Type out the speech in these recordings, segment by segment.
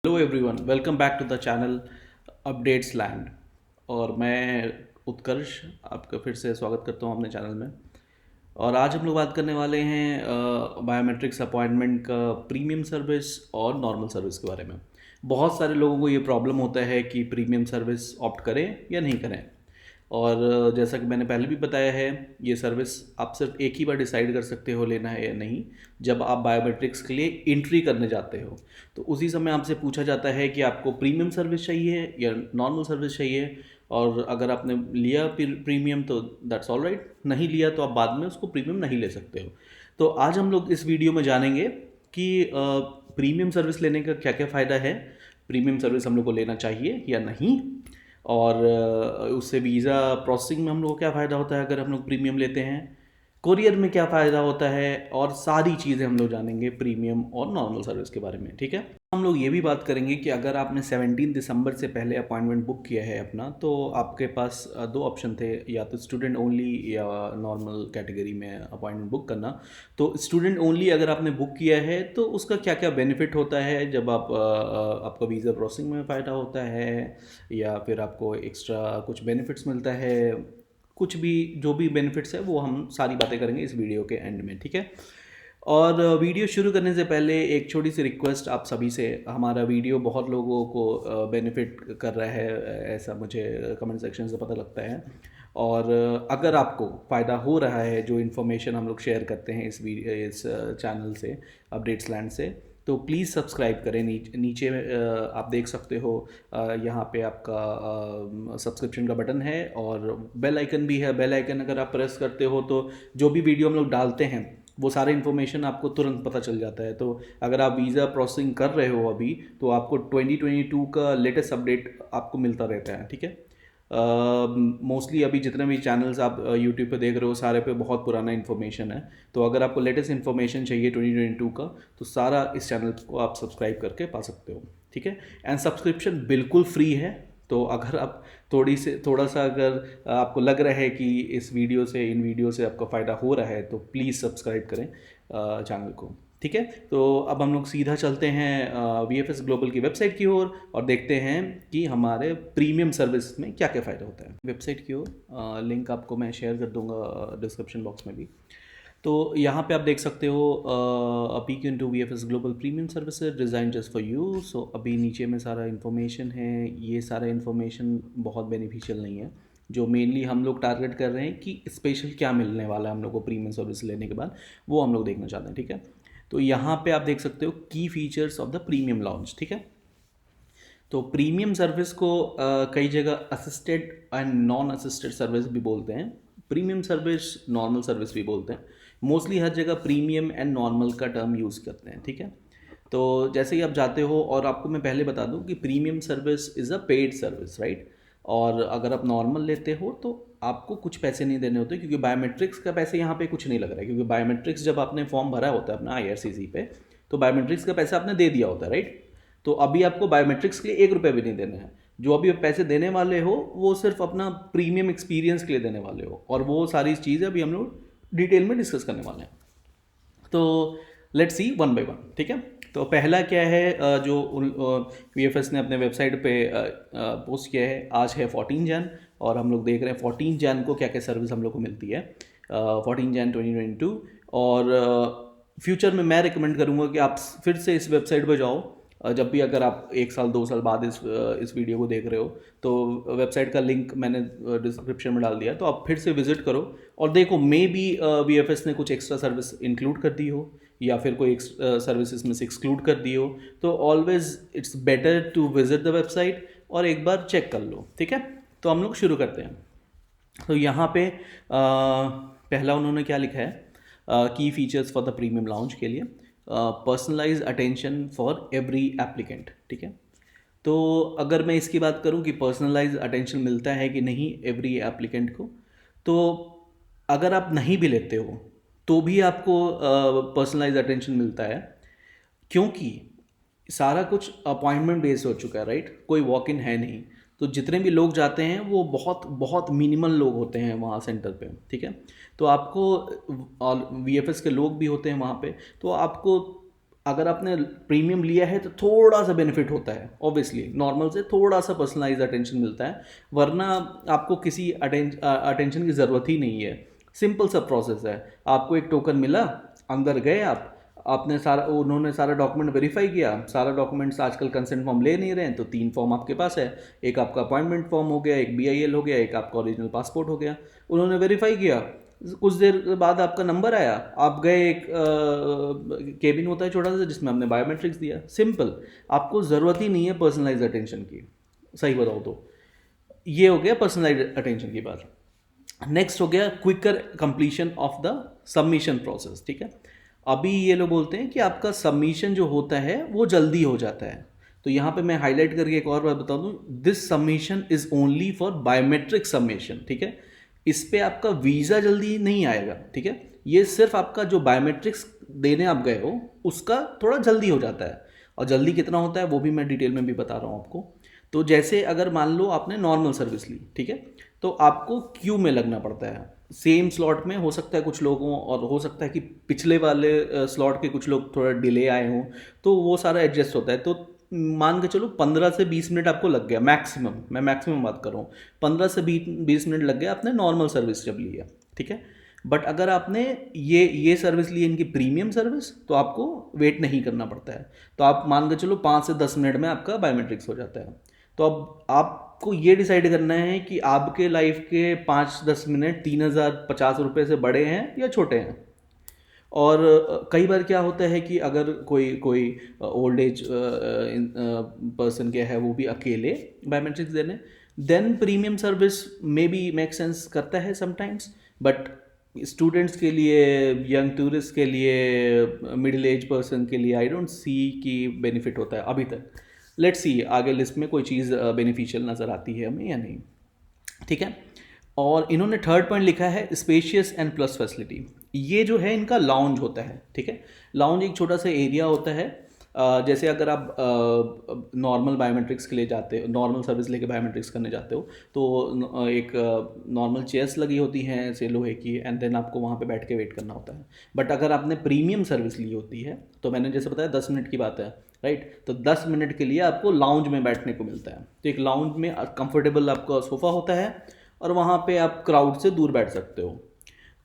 Hello everyone, welcome back to the channel updates land. और मैं उत्कर्ष आपका फिर से स्वागत करता हूं अपने चैनल में। और आज हम लोग बात करने वाले हैं बायोमेट्रिक्स अपॉइंटमेंट का प्रीमियम सर्विस और नॉर्मल सर्विस के बारे में। बहुत सारे लोगों को ये प्रॉब्लम होता है कि प्रीमियम सर्विस ऑप्ट करें या नहीं करें। और जैसा कि मैंने पहले भी बताया है, ये सर्विस आप सिर्फ एक ही बार डिसाइड कर सकते हो लेना है या नहीं, जब आप बायोमेट्रिक्स के लिए एंट्री करने जाते हो। तो उसी समय आपसे पूछा जाता है कि आपको प्रीमियम सर्विस चाहिए या नॉर्मल सर्विस चाहिए। और अगर आपने लिया प्रीमियम तो दैट्स ऑल राइट, नहीं लिया तो आप बाद में उसको प्रीमियम नहीं ले सकते हो। तो आज हम लोग इस वीडियो में जानेंगे कि प्रीमियम सर्विस लेने का क्या क्या फ़ायदा है, प्रीमियम सर्विस हम लोग को लेना चाहिए या नहीं, और उससे वीज़ा प्रोसेसिंग में हम लोग को क्या फ़ायदा होता है अगर हम लोग प्रीमियम लेते हैं, कोरियर में क्या फ़ायदा होता है, और सारी चीज़ें हम लोग जानेंगे प्रीमियम और नॉर्मल सर्विस के बारे में। ठीक है, हम लोग ये भी बात करेंगे कि अगर आपने 17 दिसंबर से पहले अपॉइंटमेंट बुक किया है अपना, तो आपके पास दो ऑप्शन थे, या तो स्टूडेंट ओनली या नॉर्मल कैटेगरी में अपॉइंटमेंट बुक करना। तो स्टूडेंट ओनली अगर आपने बुक किया है तो उसका क्या क्या बेनिफिट होता है, जब आप आपका वीज़ा प्रोसेसिंग में फ़ायदा होता है, या फिर आपको एक्स्ट्रा कुछ बेनिफिट्स मिलता है, कुछ भी जो भी बेनिफिट्स है वो हम सारी बातें करेंगे इस वीडियो के एंड में। ठीक है, और वीडियो शुरू करने से पहले एक छोटी सी रिक्वेस्ट आप सभी से। हमारा वीडियो बहुत लोगों को बेनिफिट कर रहा है, ऐसा मुझे कमेंट सेक्शन से पता लगता है। और अगर आपको फ़ायदा हो रहा है जो इन्फॉर्मेशन हम लोग शेयर करते हैं इस चैनल से, अपडेट्स लैंड से, तो प्लीज़ सब्सक्राइब करें। नीचे आप देख सकते हो, यहाँ पे आपका सब्सक्रिप्शन का बटन है और बेल आइकन भी है। बेल आइकन अगर आप प्रेस करते हो तो जो भी वीडियो हम लोग डालते हैं वो सारे इन्फॉर्मेशन आपको तुरंत पता चल जाता है। तो अगर आप वीज़ा प्रोसेसिंग कर रहे हो अभी, तो आपको 2022 का लेटेस्ट अपडेट आपको मिलता रहता है। ठीक है, मोस्टली अभी जितने भी चैनल्स आप यूट्यूब पे देख रहे हो सारे पे बहुत पुराना इन्फॉर्मेशन है। तो अगर आपको लेटेस्ट इन्फॉर्मेशन चाहिए 2022 का, तो सारा इस चैनल को आप सब्सक्राइब करके पा सकते हो। ठीक है, एंड सब्सक्रिप्शन बिल्कुल फ्री है। तो अगर आप थोड़ा सा अगर आपको लग रहा है कि इन वीडियो से आपका फ़ायदा हो रहा है, तो प्लीज़ सब्सक्राइब करें चैनल को। ठीक है, तो अब हम लोग सीधा चलते हैं VFS ग्लोबल की वेबसाइट की ओर और देखते हैं कि हमारे प्रीमियम सर्विस में क्या क्या फ़ायदा होता है। वेबसाइट की ओर लिंक आपको मैं शेयर कर दूंगा डिस्क्रिप्शन बॉक्स में भी। तो यहाँ पे आप देख सकते हो peek into VFS global premium services designed just for you. So अभी नीचे में सारा इन्फॉर्मेशन है। ये सारा इन्फॉर्मेशन बहुत बेनिफिशियल नहीं है। जो मेनली हम लोग टारगेट कर रहे हैं कि स्पेशल क्या मिलने वाला है हम लोग को प्रीमियम सर्विस लेने के बाद, वो हम लोग देखना चाहते हैं। ठीक है, तो यहाँ पे आप देख सकते हो की features of the premium launch. ठीक है, तो प्रीमियम सर्विस को कई जगह assisted and non assisted service भी बोलते हैं, प्रीमियम सर्विस नॉर्मल सर्विस भी बोलते हैं। मोस्टली हर जगह प्रीमियम एंड नॉर्मल का टर्म यूज़ करते हैं। ठीक है, तो जैसे ही आप जाते हो, और आपको मैं पहले बता दूं कि premium service is a paid service, right. और अगर आप नॉर्मल लेते हो तो आपको कुछ पैसे नहीं देने होते, क्योंकि बायोमेट्रिक्स का पैसे यहाँ पे कुछ नहीं लग रहा है। क्योंकि बायोमेट्रिक्स जब आपने फॉर्म भरा होता है अपना IRCC पे, तो बायोमेट्रिक्स का पैसा आपने दे दिया होता है, राइट। तो अभी आपको बायोमेट्रिक्स के लिए 1 रुपये भी नहीं देने हैं। जो अभी आप पैसे देने वाले हो वो सिर्फ अपना प्रीमियम एक्सपीरियंस के लिए देने वाले हो, और वो सारी चीज़ें अभी हम लोग डिटेल में डिस्कस करने वाले हैं। तो let's see one by one. ठीक है, तो पहला क्या है, जो VFS ने अपने वेबसाइट पे पोस्ट किया है। आज है 14 जैन, और हम लोग देख रहे हैं 14 जैन को क्या क्या सर्विस हम लोग को मिलती है 14 जैन 2022। और फ्यूचर में मैं रिकमेंड करूँगा कि आप फिर से इस वेबसाइट पर जाओ, जब भी अगर आप 1 साल 2 साल बाद इस वीडियो को देख रहे हो, तो वेबसाइट का लिंक मैंने डिस्क्रिप्शन में डाल दिया, तो आप फिर से विजिट करो और देखो, मे बी VFS ने कुछ एक्स्ट्रा सर्विस इंक्लूड कर दी हो, या फिर कोई सर्विस इसमें से एक्सक्लूड कर दी हो। तो always it's better to visit the website और एक बार चेक कर लो। ठीक है, तो हम लोग शुरू करते हैं। तो यहाँ पे पहला उन्होंने क्या लिखा है, की features for the premium lounge के लिए, personalize attention for every applicant. ठीक है, तो अगर मैं इसकी बात करूं कि पर्सनलाइज अटेंशन मिलता है कि नहीं एवरी एप्लीकेंट को, तो अगर आप नहीं भी लेते हो तो भी आपको पर्सनलाइज अटेंशन मिलता है, क्योंकि सारा कुछ अपॉइंटमेंट बेस्ड हो चुका है, राइट। कोई वॉक इन है नहीं। तो जितने भी लोग जाते हैं वो बहुत बहुत मिनिमल लोग होते हैं वहाँ सेंटर पे। ठीक है, तो आपको VFS के लोग भी होते हैं वहाँ पे, तो आपको अगर आपने प्रीमियम लिया है तो थोड़ा सा बेनिफिट होता है, ऑब्वियसली नॉर्मल से थोड़ा सा पर्सनलाइज अटेंशन मिलता है, वरना आपको किसी अटेंशन की ज़रूरत ही नहीं है। सिंपल सा प्रोसेस है, आपको एक टोकन मिला, अंदर गए आप, आपने सारा, उन्होंने सारा डॉक्यूमेंट वेरीफाई किया, सारा डॉक्यूमेंट्स आजकल कंसेंट फॉर्म ले नहीं रहे हैं, तो 3 फॉर्म आपके पास है, एक आपका अपॉइंटमेंट फॉर्म हो गया, एक BIL हो गया, एक आपका ओरिजिनल पासपोर्ट हो गया। उन्होंने वेरीफाई किया, कुछ देर बाद आपका नंबर आया, आप गए, एक केबिन होता है छोटा सा जिसमें हमने बायोमेट्रिक्स दिया, सिंपल। आपको ज़रूरत ही नहीं है पर्सनलाइज अटेंशन की, सही बताओ तो। ये हो गया पर्सनलाइज अटेंशन की बात। नेक्स्ट हो गया quicker completion of the submission process, ठीक है। अभी ये लोग बोलते हैं कि आपका सबमिशन जो होता है वो जल्दी हो जाता है। तो यहाँ पे मैं हाईलाइट करके एक और बात बता दूँ, this submission is only for biometric submission, ठीक है। इस पे आपका वीज़ा जल्दी नहीं आएगा, ठीक है। ये सिर्फ आपका जो बायोमेट्रिक्स देने आप गए हो उसका थोड़ा जल्दी हो जाता है, और जल्दी कितना होता है वो भी मैं डिटेल में भी बता रहा हूँ आपको। तो जैसे अगर मान लो आपने नॉर्मल सर्विस ली, ठीक है, तो आपको क्यू में लगना पड़ता है, सेम स्लॉट में हो सकता है कुछ लोगों, और हो सकता है कि पिछले वाले स्लॉट के कुछ लोग थोड़ा डिले आए हों, तो वो सारा एडजस्ट होता है। तो मान के चलो 15 से 20 मिनट आपको लग गया मैक्सिमम, मैं मैक्सिमम बात कर रहा हूँ, 15 से 20 मिनट लग गया आपने नॉर्मल सर्विस जब ली है, ठीक है। बट अगर आपने ये सर्विस ली है इनकी प्रीमियम सर्विस, तो आपको वेट नहीं करना पड़ता है। तो आप मान के चलो 5 से 10 मिनट में आपका बायोमेट्रिक्स हो जाता है। तो अब आपको ये डिसाइड करना है कि आपके लाइफ के 5-10 मिनट 3050 रुपये से बड़े हैं या छोटे हैं। और कई बार क्या होता है कि अगर कोई कोई ओल्ड एज पर्सन क्या है वो भी अकेले बायोमेट्रिक्स देने, then premium service may be make sense करता है समटाइम्स। बट स्टूडेंट्स के लिए, यंग टूरिस्ट के लिए, मिडिल एज पर्सन के लिए आई डोंट सी कि बेनिफिट होता है अभी तक। लेट्स सी आगे लिस्ट में कोई चीज़ बेनिफिशियल नज़र आती है हमें या नहीं, ठीक है। और इन्होंने थर्ड पॉइंट लिखा है स्पेशियस एंड प्लस फैसिलिटी। ये जो है इनका लाउंज होता है, ठीक है। लाउंज एक छोटा सा एरिया होता है, जैसे अगर आप नॉर्मल बायोमेट्रिक्स के लिए जाते हो, नॉर्मल सर्विस लेके बायोमेट्रिक्स करने जाते हो, तो एक नॉर्मल चेयर्स लगी होती हैं ऐसे लोहे की, एंड देन आपको वहाँ पे बैठ के वेट करना होता है। बट अगर आपने प्रीमियम सर्विस ली होती है, तो मैंने जैसे बताया 10 मिनट की बात है, राइट, तो 10 मिनट के लिए आपको लाउंज में बैठने को मिलता है। तो एक लाउंज में कंफर्टेबल आपका सोफ़ा होता है, और वहाँ पे आप क्राउड से दूर बैठ सकते हो।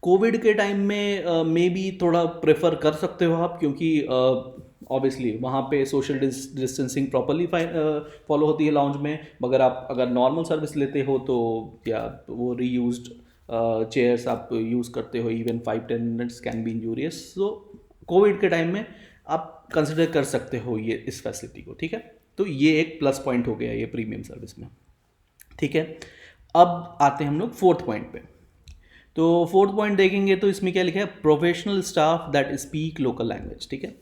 कोविड के टाइम में मे बी थोड़ा प्रेफर कर सकते हो आप, क्योंकि ऑब्वियसली वहाँ पे सोशल डिस्टेंसिंग प्रॉपरली फॉलो होती है लाउंज में। मगर आप अगर नॉर्मल सर्विस लेते हो तो या वो रीयूज्ड चेयर्स आप यूज़ करते हो, even 5-10 minutes can be injurious. So Covid के टाइम में आप कंसिडर कर सकते हो ये इस फैसिलिटी को, ठीक है। तो ये एक प्लस पॉइंट हो गया ये प्रीमियम सर्विस में, ठीक है। अब आते हैं हम लोग फोर्थ पॉइंट पे। तो फोर्थ पॉइंट देखेंगे तो इसमें क्या लिखा है, professional staff that speak local language, ठीक है।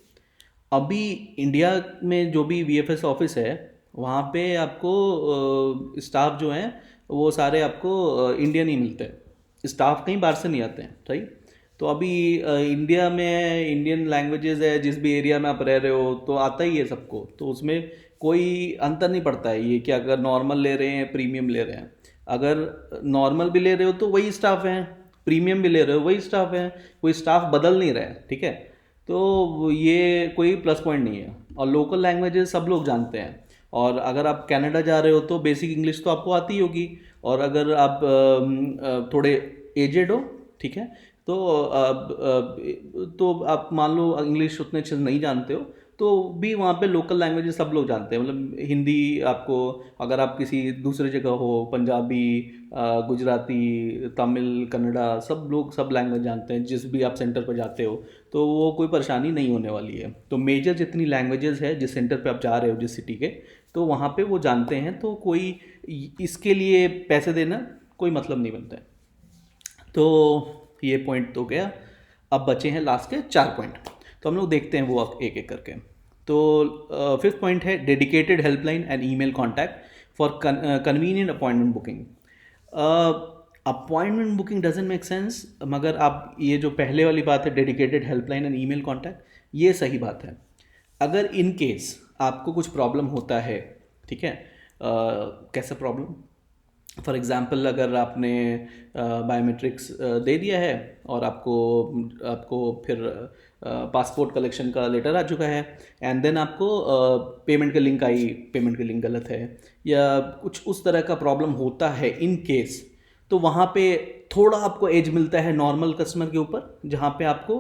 अभी इंडिया में जो भी VFS ऑफिस है, वहाँ पे आपको स्टाफ जो हैं वो सारे आपको इंडियन ही मिलते हैं, स्टाफ कहीं बाहर से नहीं आते हैं, सही। तो अभी इंडिया में इंडियन लैंग्वेजेस है, जिस भी एरिया में आप रह रहे हो तो आता ही है सबको, तो उसमें कोई अंतर नहीं पड़ता है ये कि अगर नॉर्मल ले रहे हैं प्रीमियम ले रहे हैं। अगर नॉर्मल भी ले रहे हो तो वही स्टाफ हैं, प्रीमियम भी ले रहे हो वही स्टाफ हैं, कोई स्टाफ बदल नहीं रहा है, ठीक है। तो ये कोई प्लस पॉइंट नहीं है। और लोकल लैंग्वेजेस सब लोग जानते हैं, और अगर आप कनाडा जा रहे हो तो बेसिक इंग्लिश तो आपको आती ही होगी। और अगर आप थोड़े एजेड हो, ठीक है, तो आप मान लो इंग्लिश उतने अच्छे से नहीं जानते हो, तो भी वहाँ पे लोकल लैंग्वेजेस सब लोग जानते हैं। मतलब हिंदी आपको, अगर आप किसी दूसरी जगह हो, पंजाबी, गुजराती, तमिल, कन्नड़ा, सब लोग सब लैंग्वेज जानते हैं जिस भी आप सेंटर पर जाते हो, तो वो कोई परेशानी नहीं होने वाली है। तो मेजर जितनी लैंग्वेजेस है जिस सेंटर पे आप जा रहे हो, जिस सिटी के, तो वहाँ पे वो जानते हैं, तो कोई इसके लिए पैसे देना कोई मतलब नहीं बनता है। तो ये पॉइंट तो गया। अब बचे हैं लास्ट के 4 पॉइंट, तो हम लोग देखते हैं वो एक एक करके। तो फिफ्थ पॉइंट है dedicated helpline and email contact for convenient appointment booking. Appointment booking doesn't make sense, मगर आप ये जो पहले वाली बात है dedicated helpline and email contact, ये सही बात है। अगर इन केस आपको कुछ प्रॉब्लम होता है, ठीक है, कैसा प्रॉब्लम, फॉर एग्ज़ाम्पल अगर आपने बायोमेट्रिक्स दे दिया है और आपको फिर पासपोर्ट कलेक्शन का लेटर आ चुका है, एंड देन आपको पेमेंट का लिंक आई, पेमेंट का लिंक गलत है या कुछ उस तरह का प्रॉब्लम होता है इन केस, तो वहाँ पे थोड़ा आपको एज मिलता है नॉर्मल कस्टमर के ऊपर, जहाँ पे आपको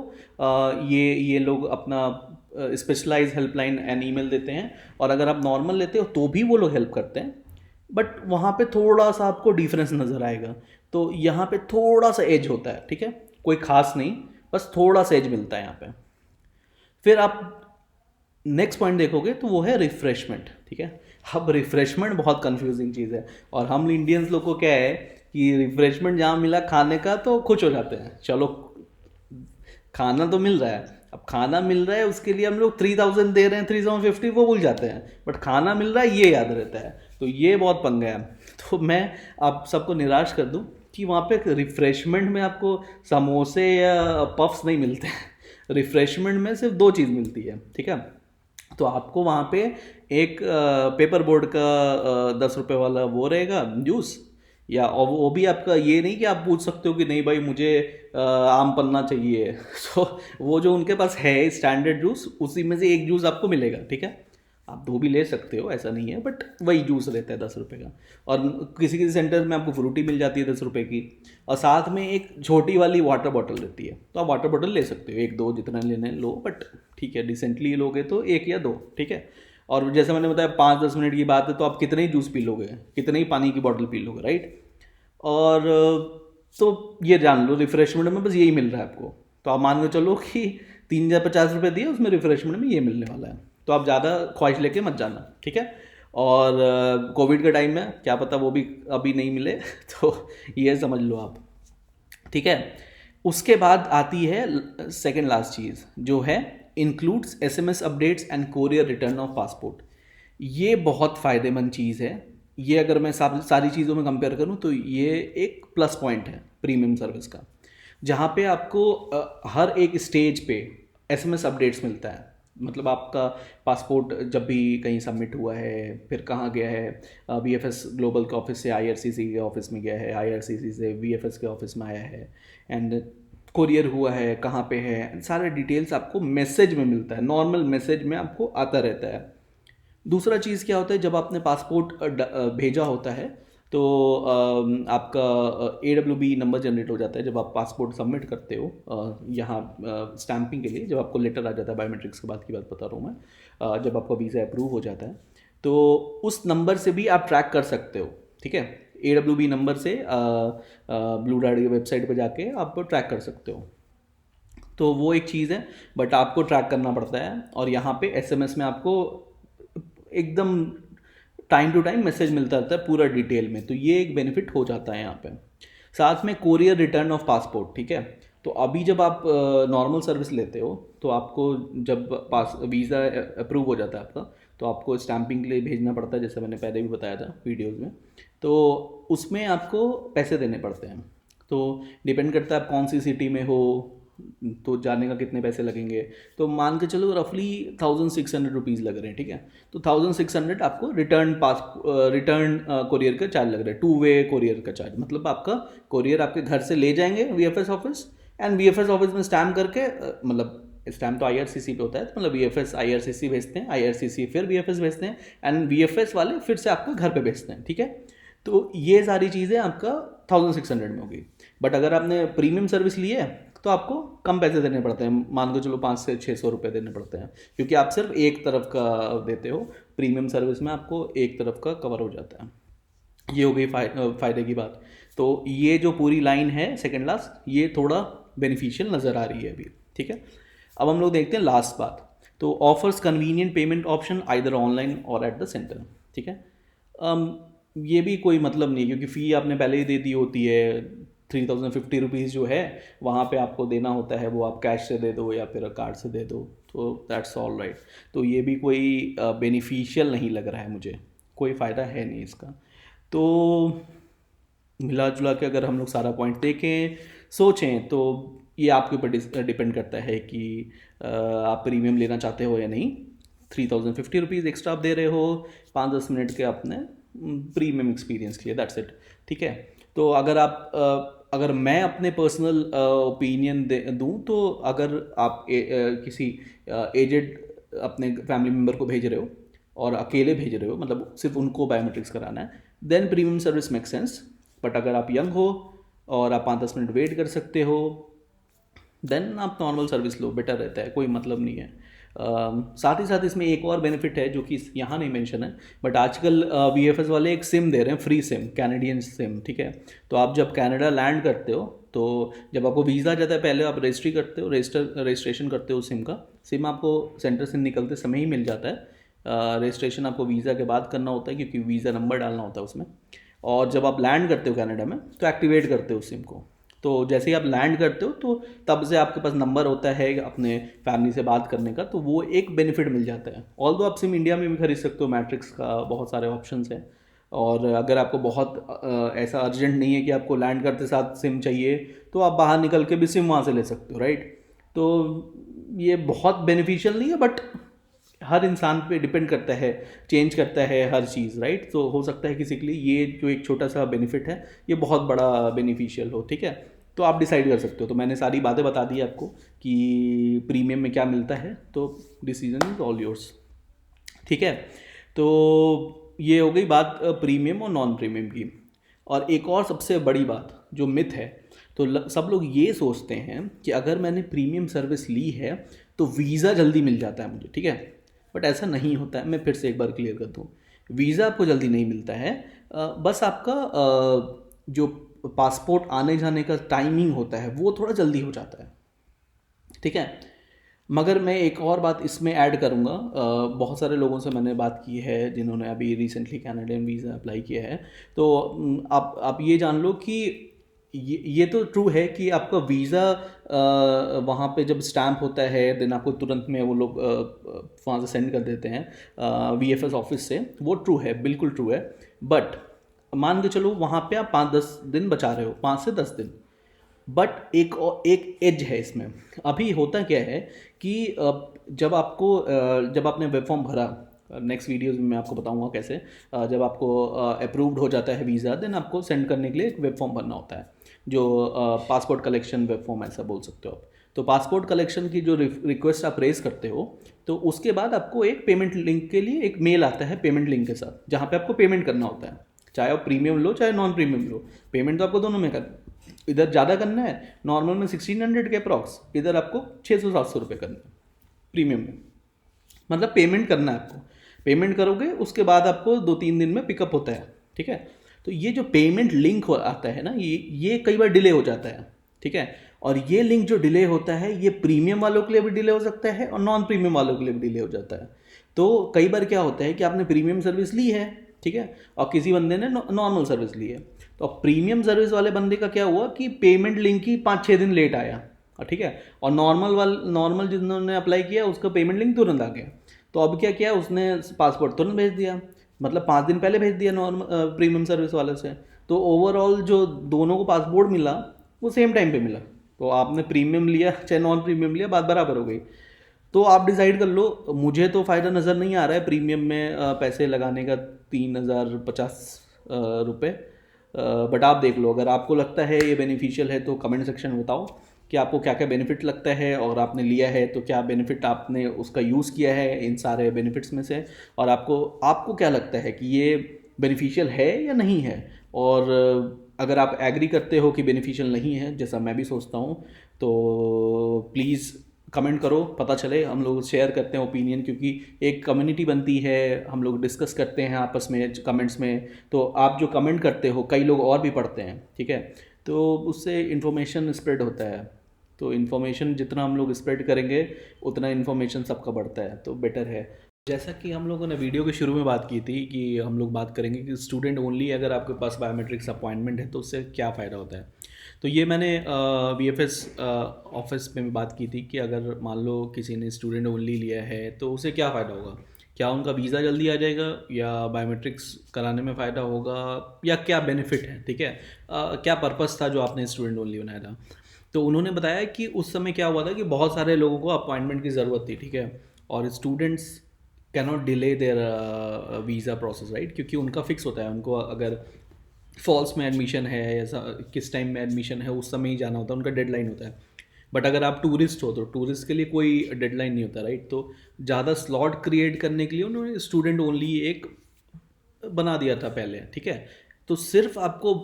ये लोग अपना स्पेशलाइज हेल्पलाइन एंड ईमेल देते हैं, और अगर आप नॉर्मल लेते हो तो भी वो लोग हेल्प करते हैं, बट वहाँ पे थोड़ा सा आपको डिफरेंस नज़र आएगा। तो यहाँ पे थोड़ा सा एज होता है, ठीक है, कोई खास नहीं, बस थोड़ा सा एज मिलता है यहाँ पे। फिर आप नेक्स्ट पॉइंट देखोगे तो वो है रिफ्रेशमेंट, ठीक है। अब रिफ्रेशमेंट बहुत कंफ्यूजिंग चीज़ है, और हम इंडियंस लोग को क्या है कि रिफ्रेशमेंट जहाँ मिला खाने का तो खुश हो जाते हैं, चलो खाना तो मिल रहा है। अब खाना मिल रहा है उसके लिए हम लोग 3000 दे रहे हैं, 3050 वो भूल जाते हैं, बट खाना मिल रहा है ये याद रहता है, तो ये बहुत पंगा है। तो मैं आप सबको निराश कर दूं कि वहाँ पे रिफ्रेशमेंट में आपको समोसे या पफ्स नहीं मिलते हैं, रिफ्रेशमेंट में सिर्फ दो चीज़ मिलती है, ठीक है। तो आपको वहाँ पे एक पेपर बोर्ड का 10 रुपये वाला वो रहेगा जूस, या और वो भी आपका ये नहीं कि आप पूछ सकते हो कि नहीं भाई मुझे आम पन्ना चाहिए सो वो जो उनके पास है स्टैंडर्ड जूस, उसी में से एक जूस आपको मिलेगा, ठीक है। आप दो भी ले सकते हो, ऐसा नहीं है, बट वही जूस रहता है 10 रुपये का। और किसी किसी सेंटर में आपको फ्रूटी मिल जाती है 10 रुपये की, और साथ में एक छोटी वाली वाटर बॉटल रहती है, तो आप वाटर बॉटल ले सकते हो, एक दो जितना लेने लो, बट ठीक है डिसेंटली लोगे तो एक या दो, ठीक है। और जैसे मैंने बताया 5-10 मिनट की बात है, तो आप कितने ही जूस पी लोगे, कितने ही पानी की बॉटल पी लोगे, राइट। और तो ये जान लो रिफ्रेशमेंट में बस यही मिल रहा है आपको, तो आप मान के चलो कि 3050 रुपये दिए, उसमें रिफ्रेशमेंट में ये मिलने वाला है, तो आप ज़्यादा ख्वाहिश लेके मत जाना, ठीक है। और कोविड के टाइम में क्या पता वो भी अभी नहीं मिले तो ये समझ लो आप, ठीक है। उसके बाद आती है सेकेंड लास्ट चीज़, जो है includes SMS updates and courier return of passport. ये बहुत फ़ायदेमंद चीज़ है, ये अगर मैं सारी चीज़ों में कंपेयर करूँ तो ये एक प्लस पॉइंट है प्रीमियम सर्विस का, जहाँ पे आपको हर एक स्टेज पे SMS अपडेट्स मिलता है। मतलब आपका पासपोर्ट जब भी कहीं सबमिट हुआ है, फिर कहाँ गया है, VFS ग्लोबल के ऑफिस से IRCC के ऑफिस में गया है, IRCC से VFS के ऑफिस में आया है, एंड कोरियर हुआ है, कहाँ पे है, सारे डिटेल्स आपको मैसेज में मिलता है, नॉर्मल मैसेज में आपको आता रहता है। दूसरा चीज़ क्या होता है, जब आपने पासपोर्ट भेजा होता है तो आपका AWB नंबर जनरेट हो जाता है जब आप पासपोर्ट सबमिट करते हो यहाँ स्टैंपिंग के लिए, जब आपको लेटर आ जाता है, बायोमेट्रिक्स के बाद की बात बता रहा हूँ मैं, जब आपका वीज़ा अप्रूव हो जाता है तो उस नंबर से भी आप ट्रैक कर सकते हो, ठीक है। AWB नंबर से ब्लू डार्ट की वेबसाइट पर जाके आप ट्रैक कर सकते हो, तो वो एक चीज़ है, बट आपको ट्रैक करना पड़ता है। और यहाँ पे SMS में आपको एकदम टाइम टू टाइम मैसेज मिलता रहता है पूरा डिटेल में, तो ये एक बेनिफिट हो जाता है यहाँ पे। साथ में कोरियर रिटर्न ऑफ पासपोर्ट, ठीक है। तो अभी जब आप नॉर्मल सर्विस लेते हो तो आपको जब पास वीज़ा अप्रूव हो जाता है आपका, तो आपको स्टैंपिंग के लिए भेजना पड़ता है, जैसे मैंने पहले भी बताया था वीडियोज़ में, तो उसमें आपको पैसे देने पड़ते हैं। तो डिपेंड करता है आप कौन सी सिटी में हो, तो जाने का कितने पैसे लगेंगे, तो मान के चलो रफली 1600 रुपीज़ लग रहे हैं, ठीक है। तो 1600 आपको रिटर्न कोरियर का चार्ज लग रहा है, 2 वे कोरियर का चार्ज, मतलब आपका कोरियर आपके घर से ले जाएंगे VFS office, and VFS office में स्टैम्प करके मतलब स्टैम्प तो IRCC पे होता है, तो मतलब VFS IRCC भेजते हैं, IRCC फिर VFS भेजते हैं, एंड VFS वाले फिर से आपको घर पे भेजते हैं, ठीक है। तो ये सारी चीज़ें आपका 1600 में होगी। बट अगर आपने प्रीमियम सर्विस ली है तो आपको कम पैसे देने पड़ते हैं, मान के चलो 500 से 600 रुपये देने पड़ते हैं, क्योंकि आप सिर्फ एक तरफ का देते हो, प्रीमियम सर्विस में आपको एक तरफ का कवर हो जाता है। ये हो गई फ़ायदे की बात। तो ये जो पूरी लाइन है सेकेंड लास्ट, ये थोड़ा बेनिफिशियल नज़र आ रही है अभी, ठीक है। अब हम लोग देखते हैं लास्ट बात, तो offers convenient payment option either online और एट द सेंटर, ठीक है। ये भी कोई मतलब नहीं, क्योंकि फ़ी आपने पहले ही दे दी होती है, 3050 रुपीज़ जो है वहाँ पे आपको देना होता है, वो आप कैश से दे दो या फिर कार्ड से दे दो, तो दैट्स ऑल राइट। तो ये भी कोई बेनिफिशियल नहीं लग रहा है मुझे, कोई फ़ायदा है नहीं इसका। तो मिला जुला के अगर हम लोग सारा पॉइंट देखें, सोचें, तो ये आपके ऊपर डिपेंड करता है कि आप प्रीमियम लेना चाहते हो या नहीं। 3050 रुपीज़ एक्स्ट्रा आप दे रहे हो 5-10 मिनट के अपने प्रीमियम एक्सपीरियंस के लिए, दैट्स इट, ठीक है। तो अगर आप अगर मैं अपने पर्सनल ओपिनियन दूं तो अगर आप किसी एजेड अपने फैमिली मेम्बर को भेज रहे हो और अकेले भेज रहे हो, मतलब सिर्फ उनको बायोमेट्रिक्स कराना है, then premium service make sense. But अगर आप यंग हो और आप 5-10 मिनट वेट कर सकते हो, देन आप नॉर्मल सर्विस लो, बेटर रहता है, कोई मतलब नहीं है। साथ ही साथ इसमें एक और बेनिफिट है जो कि यहाँ नहीं मेंशन है, बट आजकल वीएफएस वाले एक सिम दे रहे हैं, फ्री सिम, कैनेडियन सिम, ठीक है। तो आप जब कनाडा लैंड करते हो तो जब आपको वीज़ा जाता है, पहले आप रजिस्ट्री करते हो, रजिस्ट्रेशन करते हो सिम का। सिम आपको सेंटर से निकलते समय ही मिल जाता है। रजिस्ट्रेशन आपको वीज़ा के बाद करना होता है क्योंकि वीज़ा नंबर डालना होता है उसमें। और जब आप लैंड करते हो कनाडा में तो एक्टिवेट करते हो सिम को। तो जैसे ही आप लैंड करते हो तो तब से आपके पास नंबर होता है अपने फैमिली से बात करने का, तो वो एक बेनिफिट मिल जाता है। ऑल्दो आप सिम इंडिया में भी खरीद सकते हो, मैट्रिक्स का बहुत सारे ऑप्शंस हैं। और अगर आपको बहुत ऐसा अर्जेंट नहीं है कि आपको लैंड करते साथ सिम चाहिए, तो आप बाहर निकल के भी सिम वहाँ से ले सकते हो, राइट। तो ये बहुत बेनिफिशियल नहीं है, बट हर इंसान पे डिपेंड करता है, चेंज करता है हर चीज़, राइट। तो हो सकता है किसी के लिए ये जो एक छोटा सा बेनिफिट है ये बहुत बड़ा बेनिफिशियल हो, ठीक है। तो आप डिसाइड कर सकते हो। तो मैंने सारी बातें बता दी आपको कि प्रीमियम में क्या मिलता है, तो डिसीजन इज ऑल योर्स, ठीक है। तो ये हो गई बात प्रीमियम और नॉन प्रीमियम की। और एक और सबसे बड़ी बात जो मिथ है, तो सब लोग ये सोचते हैं कि अगर मैंने प्रीमियम सर्विस ली है तो वीज़ा जल्दी मिल जाता है मुझे, ठीक है। बट ऐसा नहीं होता है। मैं फिर से एक बार क्लियर कर दूँ, वीज़ा आपको जल्दी नहीं मिलता है। बस आपका जो पासपोर्ट आने जाने का टाइमिंग होता है वो थोड़ा जल्दी हो जाता है, ठीक है। मगर मैं एक और बात इसमें ऐड करूँगा। बहुत सारे लोगों से मैंने बात की है जिन्होंने अभी रिसेंटली कैनेडियन वीज़ा अप्लाई किया है। तो आप ये जान लो कि ये तो ट्रू है कि आपका वीज़ा वहाँ पे जब स्टैम्प होता है देन आपको तुरंत में वो लोग वहाँ से सेंड कर देते हैं वीएफएस ऑफिस से, वो ट्रू है, बिल्कुल ट्रू है। बट मान के चलो वहाँ पे आप 5-10 दिन बचा रहे हो, 5 से 10 दिन। बट एक एज है इसमें। अभी होता क्या है कि जब आपने वेब फॉर्म भरा, नेक्स्ट वीडियोज़ में मैं आपको बताऊंगा कैसे, जब आपको अप्रूव्ड हो जाता है वीज़ा, देन आपको सेंड करने के लिए एक वेब फॉर्म भरना होता है, जो पासपोर्ट कलेक्शन वेब फॉर्म ऐसा बोल सकते हो आप। तो पासपोर्ट कलेक्शन की जो रिक्वेस्ट आप रेज करते हो, तो उसके बाद आपको एक पेमेंट लिंक के लिए एक मेल आता है पेमेंट लिंक के साथ, जहाँ पे आपको पेमेंट करना होता है। चाहे आप प्रीमियम लो चाहे नॉन प्रीमियम लो, पेमेंट तो आपको दोनों में करना है। इधर ज़्यादा करना है, नॉर्मल में 1600 के अप्रॉक्स, इधर आपको 600-700 रुपये करना है प्रीमियम में। मतलब पेमेंट करना है आपको, पेमेंट करोगे उसके बाद आपको 2-3 दिन में पिकअप होता है, ठीक है। तो ये जो पेमेंट लिंक आता है ना, ये कई बार डिले हो जाता है, ठीक है। और ये लिंक जो डिले होता है ये प्रीमियम वालों के लिए भी डिले हो सकता है और नॉन प्रीमियम वालों के लिए भी डिले हो जाता है। तो कई बार क्या होता है कि आपने प्रीमियम सर्विस ली है, ठीक है, और किसी बंदे ने नॉर्मल सर्विस ली है। तो प्रीमियम सर्विस वाले बंदे का क्या हुआ कि पेमेंट लिंक ही 5-6 दिन लेट आया, ठीक है। और नॉर्मल जिन्होंने अप्लाई किया उसका पेमेंट लिंक तुरंत आ गया। तो अब क्या किया उसने, पासपोर्ट तुरंत भेज दिया, मतलब 5 दिन पहले भेज दिया नॉर्मल प्रीमियम सर्विस वाले से। तो ओवरऑल जो दोनों को पासपोर्ट मिला वो सेम टाइम पे मिला। तो आपने प्रीमियम लिया चाहे नॉन प्रीमियम लिया, बात बराबर हो गई। तो आप डिसाइड कर लो। मुझे तो फ़ायदा नज़र नहीं आ रहा है प्रीमियम में पैसे लगाने का, 3050 रुपये। बट आप देख लो, अगर आपको लगता है ये बेनिफिशियल है तो कमेंट सेक्शन में बताओ कि आपको क्या क्या बेनिफिट लगता है, और आपने लिया है तो क्या बेनिफिट आपने उसका यूज़ किया है इन सारे बेनिफिट्स में से, और आपको क्या लगता है कि ये बेनिफिशियल है या नहीं है। और अगर आप एग्री करते हो कि बेनिफिशियल नहीं है, जैसा मैं भी सोचता हूँ, तो प्लीज़ कमेंट करो, पता चले, हम लोग शेयर करते हैं ओपिनियन, क्योंकि एक कम्युनिटी बनती है, हम लोग डिस्कस करते हैं आपस में कमेंट्स में। तो आप जो कमेंट करते हो कई लोग और भी पढ़ते हैं, ठीक है। तो उससे इन्फॉर्मेशन स्प्रेड होता है। तो इन्फॉर्मेशन जितना हम लोग स्प्रेड करेंगे उतना इन्फॉर्मेशन सबका बढ़ता है, तो बेटर है। जैसा कि हम लोगों ने वीडियो के शुरू में बात की थी कि हम लोग बात करेंगे कि स्टूडेंट ओनली अगर आपके पास बायोमेट्रिक्स अपॉइंटमेंट है तो उससे क्या फ़ायदा होता है। तो ये मैंने वीएफएस ऑफिस में भी बात की थी कि अगर मान लो किसी ने स्टूडेंट ओनली लिया है तो उसे क्या फ़ायदा होगा, क्या उनका वीज़ा जल्दी आ जाएगा, या बायोमेट्रिक्स कराने में फ़ायदा होगा, या क्या बेनिफिट है, ठीक है। क्या पर्पस था जो आपने स्टूडेंट ओनली बनाया था। तो उन्होंने बताया कि उस समय क्या हुआ था कि बहुत सारे लोगों को अपॉइंटमेंट की ज़रूरत थी, ठीक है। और students cannot delay their visa process, right, क्योंकि उनका फिक्स होता है। उनको अगर फॉल्स में एडमिशन है या किस टाइम में एडमिशन है उस समय ही जाना होता है, उनका डेडलाइन होता है। बट अगर आप टूरिस्ट हो तो टूरिस्ट के लिए कोई डेडलाइन नहीं होता, राइट। तो ज़्यादा स्लॉट क्रिएट करने के लिए उन्होंने स्टूडेंट ओनली एक बना दिया था पहले, ठीक है। तो सिर्फ आपको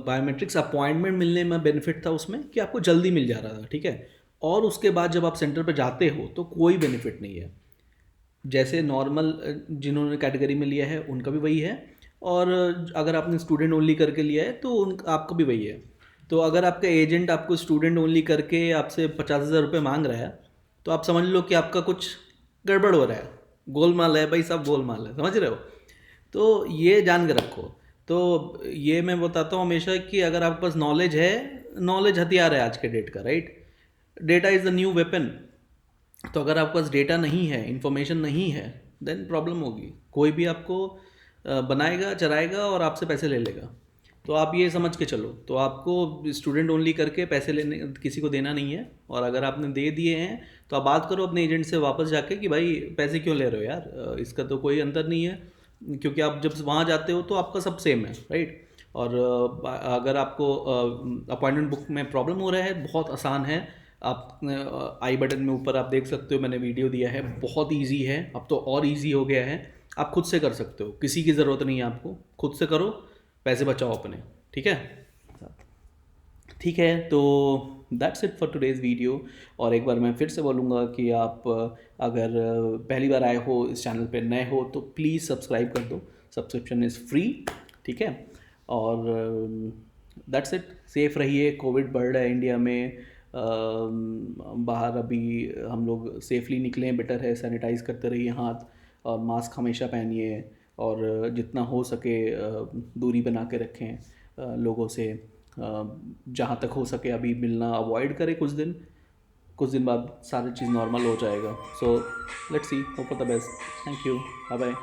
बायोमेट्रिक्स अपॉइंटमेंट मिलने में बेनिफिट था उसमें कि आपको जल्दी मिल जा रहा था, ठीक है। और उसके बाद जब आप सेंटर पर जाते हो तो कोई बेनिफिट नहीं है। जैसे नॉर्मल जिन्होंने कैटेगरी में लिया है उनका भी वही है, और अगर आपने स्टूडेंट ओनली करके लिया है तो उन आपका भी वही है। तो अगर आपका एजेंट आपको स्टूडेंट ओनली करके आपसे 50,000 रुपये मांग रहा है तो आप समझ लो कि आपका कुछ गड़बड़ हो रहा है, गोलमाल है भाई साहब, गोलमाल है, समझ रहे हो। तो ये जान के रखो। तो ये मैं बताता हूँ हमेशा कि अगर आपके पास नॉलेज है, नॉलेज हथियार है आज के डेट का, right. Data is the new weapon. तो अगर आपके पास डेटा नहीं है, इन्फॉर्मेशन नहीं है, देन प्रॉब्लम होगी। कोई भी आपको बनाएगा, चराएगा और आपसे पैसे ले लेगा। तो आप ये समझ के चलो। तो आपको स्टूडेंट ओनली करके पैसे लेने किसी को देना नहीं है, और अगर आपने दे दिए हैं तो आप बात करो अपने एजेंट से वापस जाके कि भाई पैसे क्यों ले रहे हो यार, इसका तो कोई अंतर नहीं है। क्योंकि आप जब वहाँ जाते हो तो आपका सब सेम है, राइट। और अगर आपको अपॉइंटमेंट बुक में प्रॉब्लम हो रहा है, बहुत आसान है। आप आई बटन में ऊपर आप देख सकते हो, मैंने वीडियो दिया है, बहुत इजी है। अब तो और इजी हो गया है, आप खुद से कर सकते हो, किसी की ज़रूरत नहीं है आपको। खुद से करो, पैसे बचाओ अपने, ठीक है। ठीक है, तो that's it for today's video. और एक बार मैं फिर से बोलूँगा कि आप अगर पहली बार आए हो, इस चैनल पे नए हो, तो प्लीज़ सब्सक्राइब कर दो। सब्सक्रिप्शन इज़ फ्री, ठीक है। और दैट्स इट। सेफ़ रहिए, कोविड बढ़ रहा है इंडिया में। बाहर अभी हम लोग सेफली निकलें, बेटर है। सैनिटाइज़ करते रहिए हाथ, और मास्क हमेशा पहनिए, और जितना हो सके दूरी बना के रखें लोगों से। जहाँ तक हो सके अभी मिलना अवॉइड करें कुछ दिन बाद सारी चीज़ नॉर्मल हो जाएगा। So let's see, hope for the best. Thank you, bye bye.